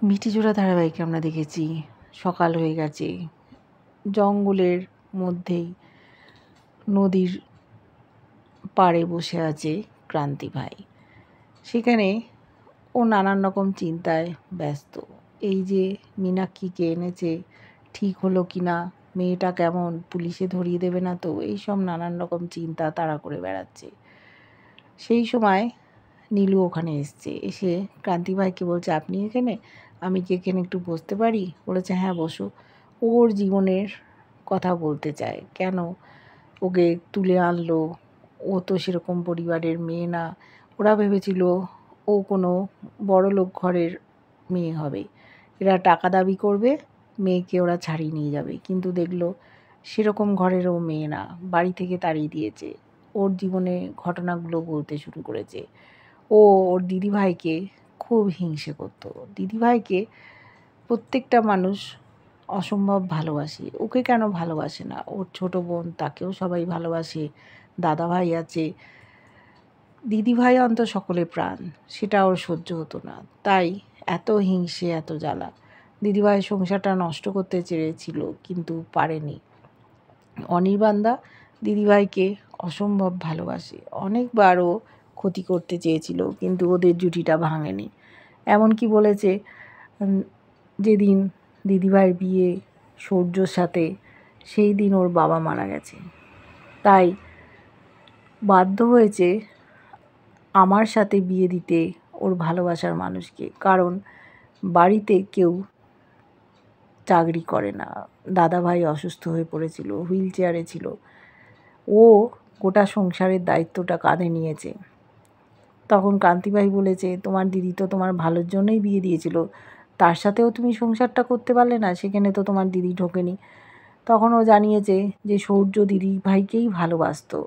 মিঠিজোড়া ধারাবাহিকে আমরা দেখেছি সকাল হয়ে গেছে, জঙ্গলের মধ্যেই নদীর পাড়ে বসে আছে ক্রান্তি ভাই। সেখানে ও নানান রকম চিন্তায় ব্যস্ত। এই যে মীনাক্ষীকে এনেছে, ঠিক হলো কি না, মেয়েটা কেমন, পুলিশে ধরিয়ে দেবে না তো, এইসব নানান রকম চিন্তা তাড়া করে বেড়াচ্ছে। সেই সময় নীলু ওখানে এসে ক্রান্তি ভাইকে বলছে, আপনি এখানে, আমি কি এখানে একটু বসতে পারি? বলেছে, হ্যাঁ বসো। ওর জীবনের কথা বলতে চায়, কেন ওকে তুলে আনলো, ও তো সেরকম পরিবারের মেয়ে না। ওরা ভেবেছিল ও কোনো বড়লোক ঘরের মেয়ে হবে, এরা টাকা দাবি করবে, মেয়েকে ওরা ছাড়িয়ে নিয়ে যাবে। কিন্তু দেখলো সেরকম ঘরের ও মেয়ে না, বাড়ি থেকে তাড়িয়ে দিয়েছে। ওর জীবনে ঘটনাগুলো বলতে শুরু করেছে। ও ওর দিদিভাইকে খুব হিংসে করতো। দিদিভাইকে প্রত্যেকটা মানুষ অসম্ভব ভালোবাসে, ওকে কেন ভালোবাসে না? ওর ছোট বোন, তাকেও সবাই ভালোবাসে, দাদাভাই আছে, দিদিভাই অন্ত সকলে প্রাণ, সেটা ওর সহ্য হতো না। তাই এত হিংসে, এত জ্বালা। দিদিভাই সংসারটা নষ্ট করতে চেয়েছিল কিন্তু পারেনি। অনির্বাণদা দিদিভাইকে অসম্ভব ভালোবাসে, অনেকবারও ক্ষতি করতে চেয়েছিল কিন্তু ওদের জুটিটা ভাঙেনি। এমনকি বলেছে যেদিন দিদিভাইয়ের বিয়ে সূর্যর সাথে, সেই দিন ওর বাবা মারা গেছে। তাই বাধ্য হয়েছে আমার সাথে বিয়ে দিতে ওর ভালোবাসার মানুষকে, কারণ বাড়িতে কেউ চাকরি করে না। দাদাভাই অসুস্থ হয়ে পড়েছিল, হুইল চেয়ারে ছিল, ও গোটা সংসারের দায়িত্বটা কাঁধে নিয়েছে। তখন কান্তিভাই বলেছে, তোমার দিদি তো তোমার ভালোর জন্যই বিয়ে দিয়েছিল, তার সাথেও তুমি সংসারটা করতে পারলে না, সেখানে তো তোমার দিদি ঢোকেনি। তখন ও জানিয়েছে যে সূর্য দিদি ভাইকেই ভালোবাসতো,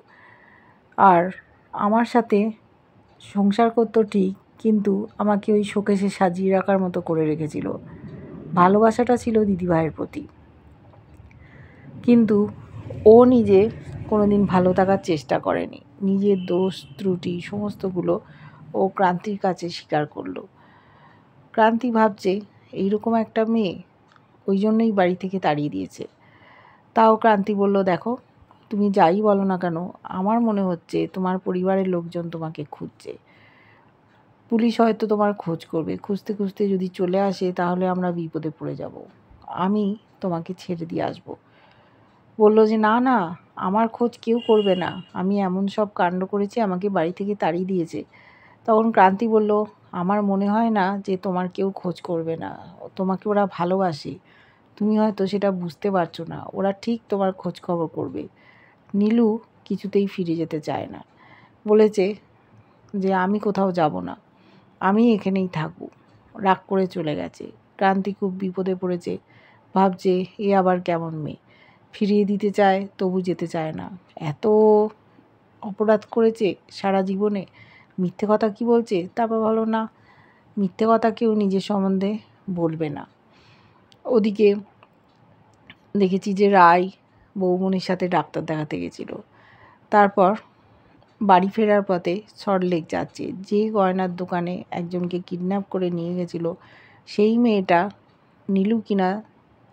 আর আমার সাথে সংসার করতো ঠিক, কিন্তু আমাকে ওই শোকেসে সাজিয়ে রাখার মতো করে রেখেছিল। ভালোবাসাটা ছিল দিদিভাইয়ের প্রতি, কিন্তু ও নিজে কোনোদিন ভালো থাকার চেষ্টা করেনি। নিজের দোষ ত্রুটি সমস্তগুলো ও ক্রান্তির কাছে স্বীকার করলো। ক্রান্তি ভাবছে এইরকম একটা মেয়ে, ওই জন্যই বাড়ি থেকে তাড়িয়ে দিয়েছে। তাও ক্রান্তি বলল, দেখো তুমি যাই বলো না কেন, আমার মনে হচ্ছে তোমার পরিবারের লোকজন তোমাকে খুঁজছে। পুলিশ হয়তো তোমার খোঁজ করবে, খুঁজতে খুঁজতে যদি চলে আসে তাহলে আমরা বিপদে পড়ে যাব। আমি তোমাকে ছেড়ে দিয়ে আসবো। বলল যে, না না, আমার খোঁজ কেউ করবে না, আমি এমন সব কাণ্ড করেছি, আমাকে বাড়ি থেকে তাড়িয়ে দিয়েছে। তখন ক্রান্তি বলল, আমার মনে হয় না যে তোমার কেউ খোঁজ করবে না, তোমাকে ওরা ভালোবাসে, তুমি হয়তো সেটা বুঝতে পারছো না, ওরা ঠিক তোমার খোঁজ খবর করবে। নীলু কিছুতেই ফিরে যেতে চায় না, বলেছে যে আমি কোথাও যাব না, আমি এখানেই থাকবো। রাগ করে চলে গেছে। ক্রান্তি খুব বিপদে পড়েছে, ভাবছে এ আবার কেমন মেয়ে, ফিরিয়ে দিতে চায় তবু যেতে চায় না। এত অপরাধ করেছে সারা জীবনে, মিথ্যে কথা কি বলছে। তারপর ভালো না, মিথ্যে কথা কেউ নিজের সম্বন্ধে বলবে না। ওদিকে দেখেছি যে রায় বৌমনির সাথে ডাক্তার দেখাতে গেছিল, তারপর বাড়ি ফেরার পথে সল্টলেক যাচ্ছে, যে গয়নার দোকানে একজনকে কিডন্যাপ করে নিয়ে গেছিল সেই মেয়েটা নীলু কিনা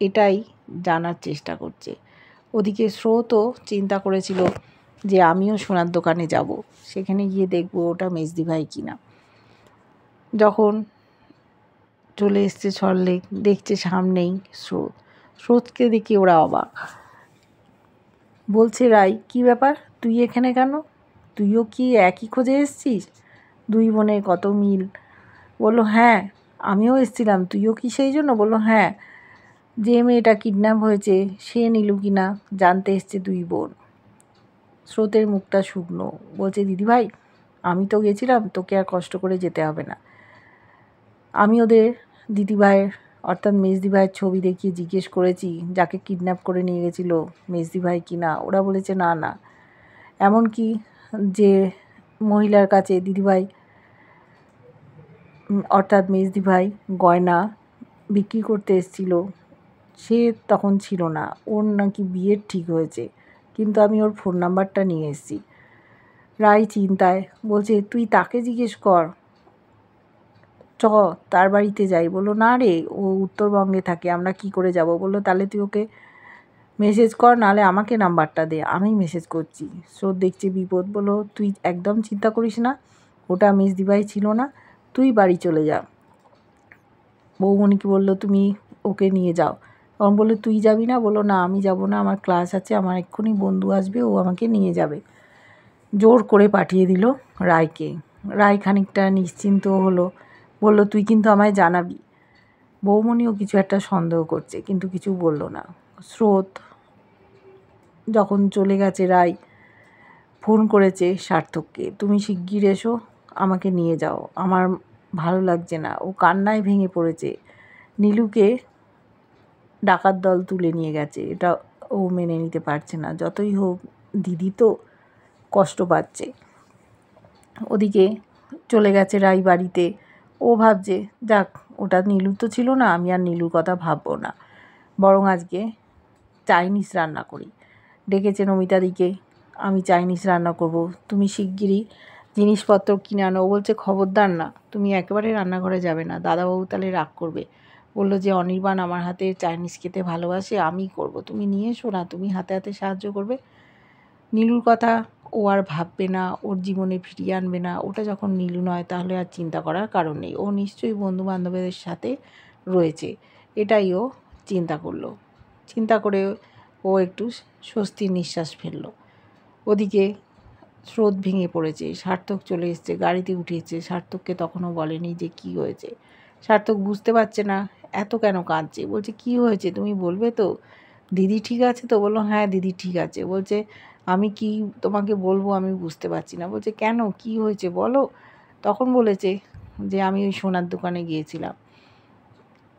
এটাই জানার চেষ্টা করছে। ওদিকে স্রোতও চিন্তা করেছিল যে আমিও সোনার দোকানে যাব, সেখানে গিয়ে দেখব ওটা মেজদি ভাই কিনা। যখন চলে এসছে সল্টলেক, দেখছে সামনেই স্রোতকে দেখে ওরা অবাক। বলছে, রাই কী ব্যাপার, তুই এখানে কেন, তুইও কি একই খোঁজে এসছিস? দুই বোনের কত মিল। বলল, হ্যাঁ আমিও এসছিলাম, তুইও কি সেই জন্য? বলল, হ্যাঁ, যে মেয়েটা কিডন্যাপ হয়েছে সে নীলু কিনা জানতে এসছে দুই বোন। স্রোতের মুখটা শুকনো, বলছে, দিদিভাই আমি তো গেছিলাম, তোকে আর কষ্ট করে যেতে হবে না। আমি ওদের দিদিভাইয়ের অর্থাৎ মেজদিভাইয়ের ছবি দেখিয়ে জিজ্ঞেস করেছি যাকে কিডন্যাপ করে নিয়ে গেছিলো মেজদিভাই কিনা। ওরা বলেছে না না, এমনকি যে মহিলার কাছে দিদিভাই অর্থাৎ মেজদিভাই গয়না বিক্রি করতে এসেছিল সে তখন ছিল না, ওর নাকি বিয়ের ঠিক হয়েছে, কিন্তু আমি ওর ফোন নাম্বারটা নিয়ে এসেছি। রায় চিন্তায় বলছে, তুই তাকে জিজ্ঞেস কর, চ তার বাড়িতে যাই। বললো না রে, ও উত্তরবঙ্গে থাকে, আমরা কি করে যাব। বললো তাহলে তুই ওকে মেসেজ কর, নাহলে আমাকে নাম্বারটা দে, আমি মেসেজ করছি। স্রোত দেখছে বিপদ। বললো তুই একদম চিন্তা করিস না, ওটা মেজদিভাই ছিল না, তুই বাড়ি চলে যা। বৌমণিকে বললো তুমি ওকে নিয়ে যাও। তখন বললো তুই যাবি না। বললো না আমি যাব না, আমার ক্লাস আছে, আমার এক্ষুনি বন্ধু আসবে, ও আমাকে নিয়ে যাবে। জোর করে পাঠিয়ে দিল রায়কে। রায় খানিকটা নিশ্চিন্ত হলো, বলল তুই কিন্তু আমায় জানাবি। বৌমণিও কিছু একটা সন্দেহ করছে, কিন্তু কিছু বলল না। স্রোত যখন চলে গেছে, রায় ফোন করেছে সার্থককে, তুমি শিগগির এসো, আমাকে নিয়ে যাও, আমার ভালো লাগছে না। ও কান্নায় ভেঙে পড়েছে। নীলুকে ডাকাত দল তুলে নিয়ে গেছে, এটা ও মেনে নিতে পারছে না। যতই হোক দিদি তো কষ্ট পাচ্ছে। ওদিকে চলে গেছে রাই বাড়িতে। ও ভাবছে যাক, ওটা নীলু তো ছিল না, আমি আর নীলুর কথা ভাববো না, বরং আজকে চাইনিজ রান্না করি। ডেকেছে নমিতাদিকে, আমি চাইনিজ রান্না করব, তুমি শিগগিরই জিনিসপত্র কিনে আনো। ও বলছে খবরদার না, তুমি একেবারে রান্নাঘরে যাবে না, দাদাবাবু তাহলে রাগ করবে। বললো যে অনির্বাণ আমার হাতে চাইনিজ খেতে ভালোবাসে, আমিই করব, তুমি নিয়ে এসো না, তুমি হাতে হাতে সাহায্য করবে। নীলুর কথা ও আর ভাববে না, ওর জীবনে ফিরিয়ে আনবে না। ওটা যখন নীলু নয়, তাহলে আর চিন্তা করার কারণ নেই, ও নিশ্চয়ই বন্ধুবান্ধবদের সাথে রয়েছে, এটাই ও চিন্তা করলো। চিন্তা করে ও একটু স্বস্তির নিঃশ্বাস ফেলল। ওদিকে স্রোত ভেঙে পড়েছে। সার্থক চলে এসছে, গাড়িতে উঠিয়েছে। সার্থককে তখনও বলেনি যে কি হয়েছে। সার্থক বুঝতে পারছে না এত কেন কাঁদছে। বলছে কি হয়েছে তুমি বলবে তো, দিদি ঠিক আছে তো। বললো হ্যাঁ দিদি ঠিক আছে। বলছে আমি কি তোমাকে বলবো আমি বুঝতে পারছি না। বলছে কেন, কি হয়েছে বলো। তখন বলেছে যে আমি ওই সোনার দোকানে গিয়েছিলাম,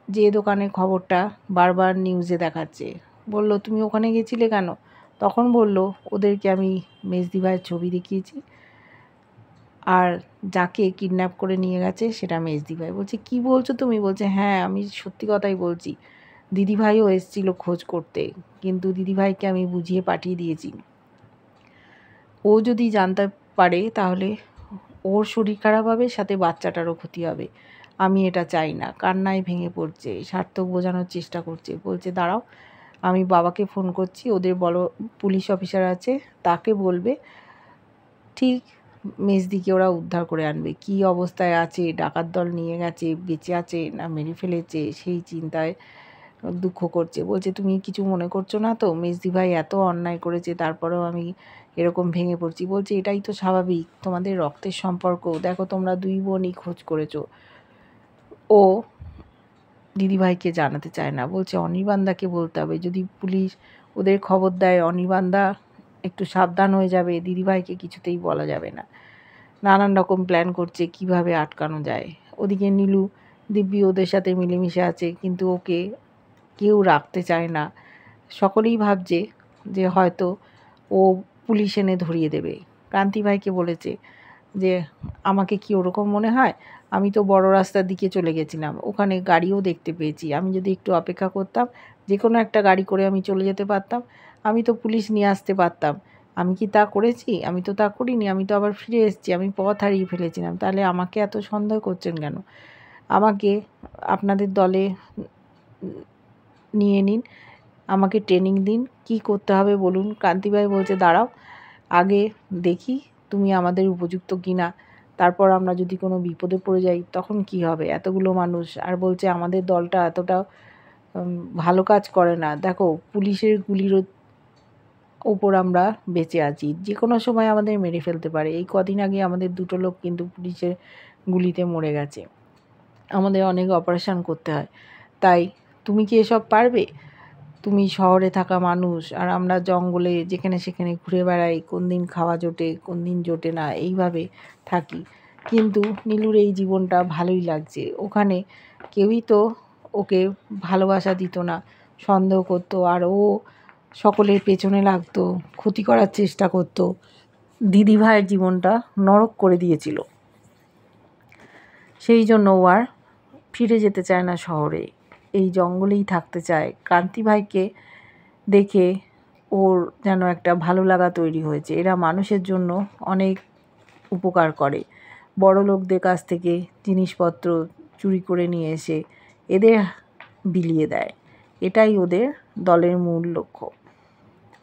যে দোকানের খবরটা বারবার নিউজে দেখাচ্ছে। বলল তুমি ওখানে গেছিলে কেন। তখন বলল ওদেরকে আমি মেজদিভাইয়ের ছবি দেখিয়েছি, আর যাকে কিডন্যাপ করে নিয়ে গেছে সেটা মেজদিভাই। বলছে কি বলছো তুমি। বলছে হ্যাঁ আমি সত্যি কথাই বলছি, দিদিভাইও এসেছিল খোঁজ করতে, কিন্তু দিদিভাইকে আমি বুঝিয়ে পাঠিয়ে দিয়েছি। ও যদি জানতে পারে তাহলে ওর শরীর খারাপ হবে, সাথে বাচ্চাটারও ক্ষতি হবে, আমি এটা চাই না। কান্নায় ভেঙে পড়ছে। সার্থক বোঝানোর চেষ্টা করছে, বলছে দাঁড়াও আমি বাবাকে ফোন করছি, ওদের বড় পুলিশ অফিসার আছে, তাকে বলবে ঠিক মেজদিকে ওরা উদ্ধার করে আনবে। কি অবস্থায় আছে, ডাকাত দল নিয়ে গেছে, বেঁচে আছে না মেরে ফেলেছে, সেই চিন্তায় দুঃখ করছে। বলছে তুমি কিছু মনে করছো না তো, মেজদি ভাই এত অন্যায় করেছে তারপরেও আমি এরকম ভেঙে পড়ছি। বলছে এটাই তো স্বাভাবিক, তোমাদের রক্তের সম্পর্ক, দেখো তোমরা দুই বোনই খোঁজ করেছো। ও দিদিভাইকে জানাতে চায় না। বলছে অনির্বাণদাকে বলতে হবে, যদি পুলিশ ওদের খবর দেয় অনির্বাণদা একটু সাবধান হয়ে যাবে, দিদিভাইকে কিছুতেই বলা যাবে না। নানান রকম প্ল্যান করছে কিভাবে আটকানো যায়। ওদিকে নীলু দিব্যি ওদের সাথে মিলেমিশে আছে, কিন্তু ওকে কেউ রাখতে চায় না। সকলেই ভাবছে যে হয়তো ও পুলিশ এনে ধরিয়ে দেবে। ক্রান্তি ভাইকে বলেছে যে আমাকে কি ওরকম মনে হয়, আমি তো বড় রাস্তার দিকে চলে গেছিলাম, ওখানে গাড়িও দেখতে পেয়েছি, আমি যদি একটু অপেক্ষা করতাম যে কোনো একটা গাড়ি করে আমি চলে যেতে পারতাম, আমি তো পুলিশ নিয়ে আসতে পারতাম। আমি কি তা করেছি? আমি তো তা করিনি, আমি তো আবার ফিরে এসেছি, আমি পথ হারিয়ে ফেলেছিলাম, তাহলে আমাকে এত সন্দেহ করছেন কেন? আমাকে আপনাদের দলে নিয়ে নিন, আমাকে ট্রেনিং দিন, কি করতে হবে বলুন। কান্তিভাই বলছে দাঁড়াও, আগে দেখি তুমি আমাদের উপযুক্ত কিনা, তারপর আমরা যদি কোনো বিপদে পড়ে যাই তখন কি হবে, এতগুলো মানুষ। আর বলছে আমাদের দলটা এতটা ভালো কাজ করে না, দেখো পুলিশের গুলির ওপর আমরা বেঁচে আছি, যে কোনো সময় আমাদের মেরে ফেলতে পারে। এই কদিন আগে আমাদের দুটো লোক কিন্তু পুলিশের গুলিতে মরে গেছে, আমাদের অনেক অপারেশন করতে হয়, তাই তুমি কি এসব পারবে? তুমি শহরে থাকা মানুষ, আর আমরা জঙ্গলে যেখানে সেখানে ঘুরে বেড়াই, কোন দিন খাওয়া জোটে কোন দিন জোটে না, এইভাবে থাকি। কিন্তু নীলুর এই জীবনটা ভালোই লাগছে, ওখানে কেউই তো ওকে ভালোবাসা দিত না, সন্দেহ করতো, আর ও সকলের পেছনে লাগতো, ক্ষতি করার চেষ্টা করতো, দিদিভাইয়ের জীবনটা নরক করে দিয়েছিল। সেই জন্য ও আর ফিরে যেতে চায় না শহরে, এই জঙ্গলেই থাকতে চায়। ক্রান্তি ভাইকে দেখে ওর যেন একটা ভালো লাগা তৈরি হয়েছে, এরা মানুষের জন্য অনেক উপকার করে, বড় লোকদের কাছ থেকে জিনিসপত্র চুরি করে নিয়ে এসে এদের বিলিয়ে দেয়। এটাই ওদের দলের মূল লক্ষ্য।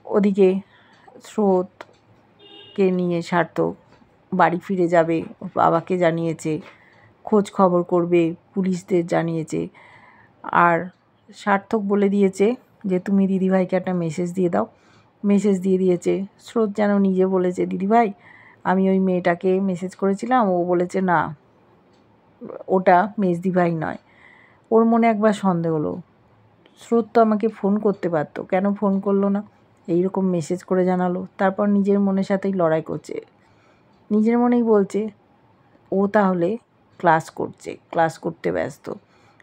ওদিকে স্রোতকে নিয়ে সার্থক বাড়ি ফিরে যাবে, ওর বাবাকে জানিয়েছে, খোঁজ খবর করবে, পুলিশদের জানিয়েছে। আর সার্থক বলে দিয়েছে যে তুমি দিদিভাইকে একটা মেসেজ দিয়ে দাও। মেসেজ দিয়ে দিয়েছে। স্রোত যেন নিজে বলেছে, দিদিভাই আমি ওই মেয়েটাকে মেসেজ করেছিলাম, ও বলেছে না ওটা মেজদিভাই নয়। ওর মনে একবার সন্দেহ হলো, স্রোত তো আমাকে ফোন করতে পারতো, কেন ফোন করলো না, এইরকম মেসেজ করে জানালো। তারপর নিজের মনের সাথেই লড়াই করছে, নিজের মনেই বলছে ও তাহলে ক্লাস করতে ব্যস্ত,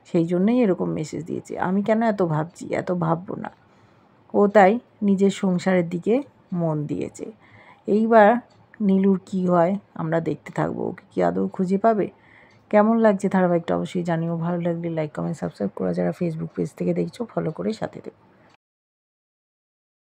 সেই জন্যই এরকম মেসেজ দিয়েছে। আমি কেন এত ভাবছি, এত ভাববো না। ও তাই নিজের সংসারের দিকে মন দিয়েছে। এইবার নীলুর কি হয় আমরা দেখতে থাকবো, ওকে কি আদৌ খুঁজে পাবে। কেমন লাগছে ধারাবাহিকটা অবশ্যই জানিও। ভালো লাগলে লাইক কমেন্ট সাবস্ক্রাইব করা, যারা ফেসবুক পেজ থেকে দেখছো ফলো করে সাথে থেকো।